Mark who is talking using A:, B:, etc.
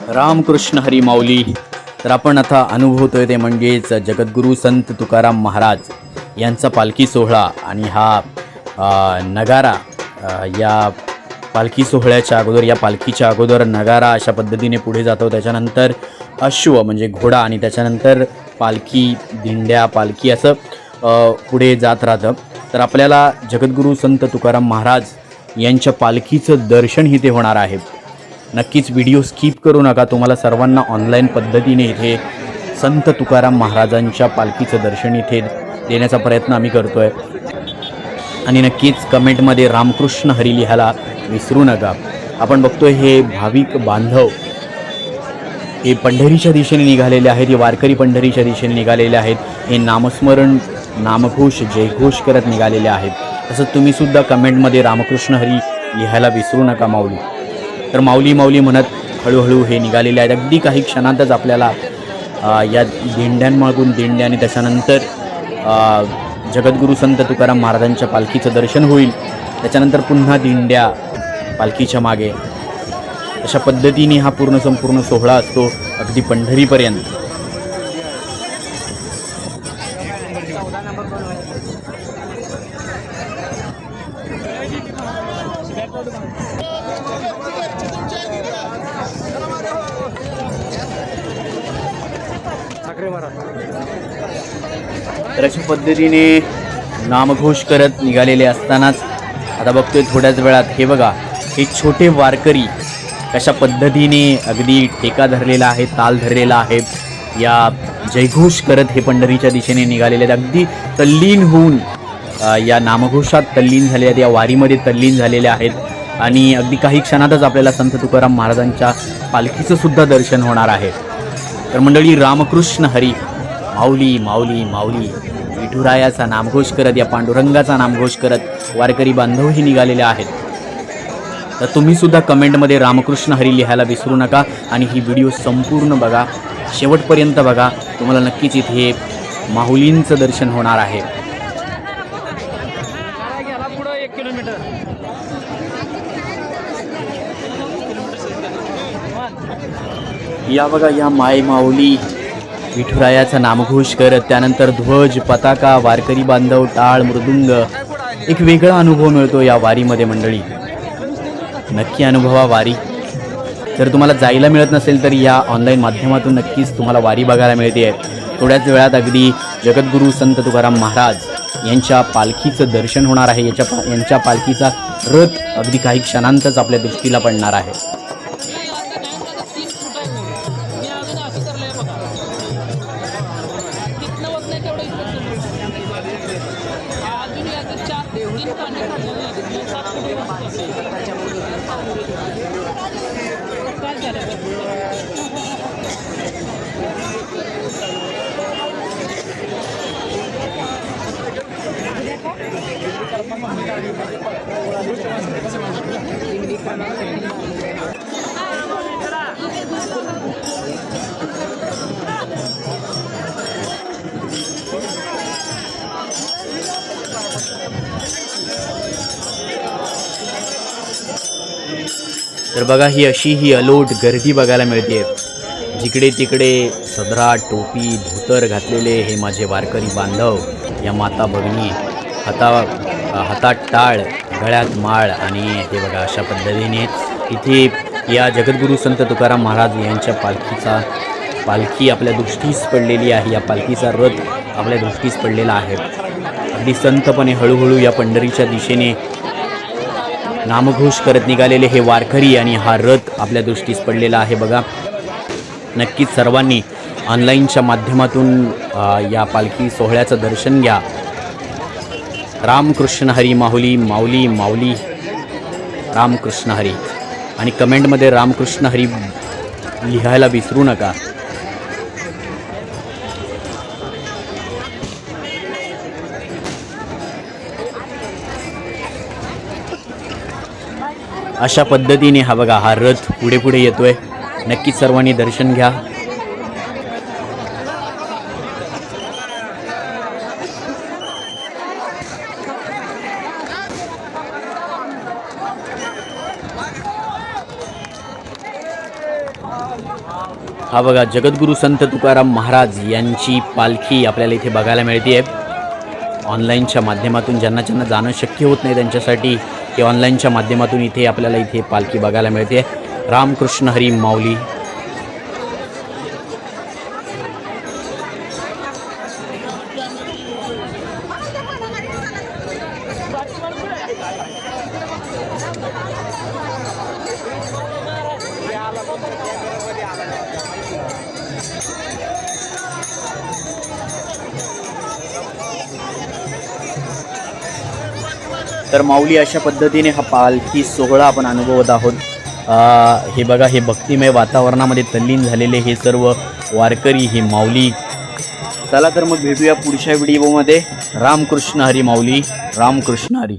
A: रामकृष्ण हरी माऊली. तर आपण आता अनुभवतोय ते म्हणजेच जगद्गुरू संत तुकाराम महाराज यांचा पालखी सोहळा आणि हा नगारा. या पालखी सोहळ्याच्या अगोदर, या पालखीच्या अगोदर नगारा अशा पद्धतीने पुढे जातो, त्याच्यानंतर अश्व म्हणजे घोडा आणि त्याच्यानंतर पालखी, दिंड्या, पालखी असं पुढे जात राहतं. तर आपल्याला जगद्गुरू संत तुकाराम महाराज यांच्या पालखीचं दर्शन इथे होणार आहे. नक्कीच व्हिडिओ स्किप करू नका. तुम्हाला सर्वांना ऑनलाईन पद्धतीने इथे संत तुकाराम महाराजांच्या पालखीचं दर्शन इथे देण्याचा प्रयत्न आम्ही करतो आहे. आणि नक्कीच कमेंटमध्ये रामकृष्ण हरी लिहायला विसरू नका. आपण बघतोय हे भाविक बांधव हे पंढरीच्या दिशेने निघालेले आहेत. हे वारकरी पंढरीच्या दिशेने निघालेले आहेत. हे नामस्मरण, नामघोष, जयघोष करत निघालेले आहेत. तसंच तुम्हीसुद्धा कमेंटमध्ये रामकृष्ण हरी लिहायला विसरू नका माऊली. तर माऊली माऊली म्हणत हळूहळू हे निघालेले आहेत. अगदी काही क्षणातच आपल्याला या दिंड्यांमागून दिंड्या आणि त्याच्यानंतर जगद्गुरू संत तुकाराम महाराजांच्या पालखीचं दर्शन होईल. त्याच्यानंतर पुन्हा दिंड्या पालखीच्या मागे, अशा पद्धतीने हा संपूर्ण सोहळा असतो अगदी पंढरीपर्यंत. तर अशा पद्धतीने नामघोष करत निघालेले असतानाच आता बघतोय थोड्याच वेळात हे बघा, हे छोटे वारकरी कशा पद्धतीने अगदी ठेका धरलेला आहे, ताल धरलेला आहे. या जयघोष करत हे पंढरीच्या दिशेने निघालेले आहेत. अगदी तल्लीन होऊन या नामघोषात तल्लीन झाले आहेत, या वारीमध्ये तल्लीन झालेले आहेत. आणि अगदी काही क्षणातच आपल्याला संत तुकाराम महाराजांच्या पालखीचं सुद्धा दर्शन होणार आहे. तर मंडळी, रामकृष्ण हरी माऊली माऊली माऊली. विठुरायाचा नामघोष करत, या पांडुरंगाचा नामघोष करत वारकरी बांधवही निघालेले आहेत. तर तुम्हीसुद्धा कमेंटमध्ये रामकृष्ण हरी लिहायला विसरू नका. आणि ही व्हिडिओ संपूर्ण बघा, शेवटपर्यंत बघा. तुम्हाला नक्कीच इथे माऊलींचं दर्शन होणार आहे. या बघा, या माय माऊली विठुरायाचा नामघोष करत, त्यानंतर ध्वज, पताका, वारकरी बांधव, टाळ, मृदुंग. एक वेगळा अनुभव मिळतो या वारीमध्ये मंडळी. नक्की अनुभवा वारी. जर तुम्हाला जायला मिळत नसेल तर या ऑनलाईन माध्यमातून नक्कीच तुम्हाला वारी बघायला मिळते. थोड्याच वेळात अगदी जगद्गुरू संत तुकाराम महाराज यांच्या पालखीचं दर्शन होणार आहे. यांच्या पालखीचा रथ अगदी काही क्षणांतच आपल्या दृष्टीला पडणार आहे. तर बघा, ही अलोट गर्दी बघायला मिळते. जिकडे तिकडे सदरा, टोपी, धोतर घातलेले हे माझे वारकरी बांधव, या माता भगिनी, हातात टाळ, गळ्यात माळ. आणि हे बघा, अशा पद्धतीने इथे या जगद्गुरू संत तुकाराम महाराज यांच्या पालखी आपल्या दृष्टीस पडलेली आहे. या पालखीचा रथ आपल्या दृष्टीस पडलेला आहे. अगदी संतपणे हळूहळू या पंढरीच्या दिशेने नामघोष करत निघालेले हे वारकरी आणि हा रथ आपल्या दृष्टीस पडलेला आहे. बघा, नक्कीच सर्वांनी ऑनलाईनच्या माध्यमातून या पालखी सोहळ्याचं दर्शन घ्या. रामकृष्ण हरी माऊली माऊली माऊली. रामकृष्ण हरी. आणि कमेंटमध्ये रामकृष्ण हरी लिहायला विसरू नका. अशा पद्धतीने हा बघा, हा रथ पुढे पुढे येतोय. नक्कीच सर्वांनी दर्शन घ्या. हा बघा, जगद्गुरू संत तुकाराम महाराज यांची पालखी आपल्याला इथे बघायला मिळते आहे. ऑनलाईनच्या माध्यमातून ज्यांना ज्यांना जाणं शक्य होत नाही त्यांच्यासाठी हे ऑनलाईनच्या माध्यमातून इथे आपल्याला इथे पालखी बघायला मिळते. रामकृष्ण हरी माऊली. तर माऊली अशा पद्धतीने हा पालखी सोहळा आपण अनुभवत आहोत. हे बघा, हे भक्तिमय वातावरणामध्ये तल्लीन झालेले हे सर्व वारकरी, हे माऊली. चला तर मग भेटूया पुढच्या व्हिडिओमध्ये. रामकृष्ण हरी माऊली. रामकृष्ण हरी.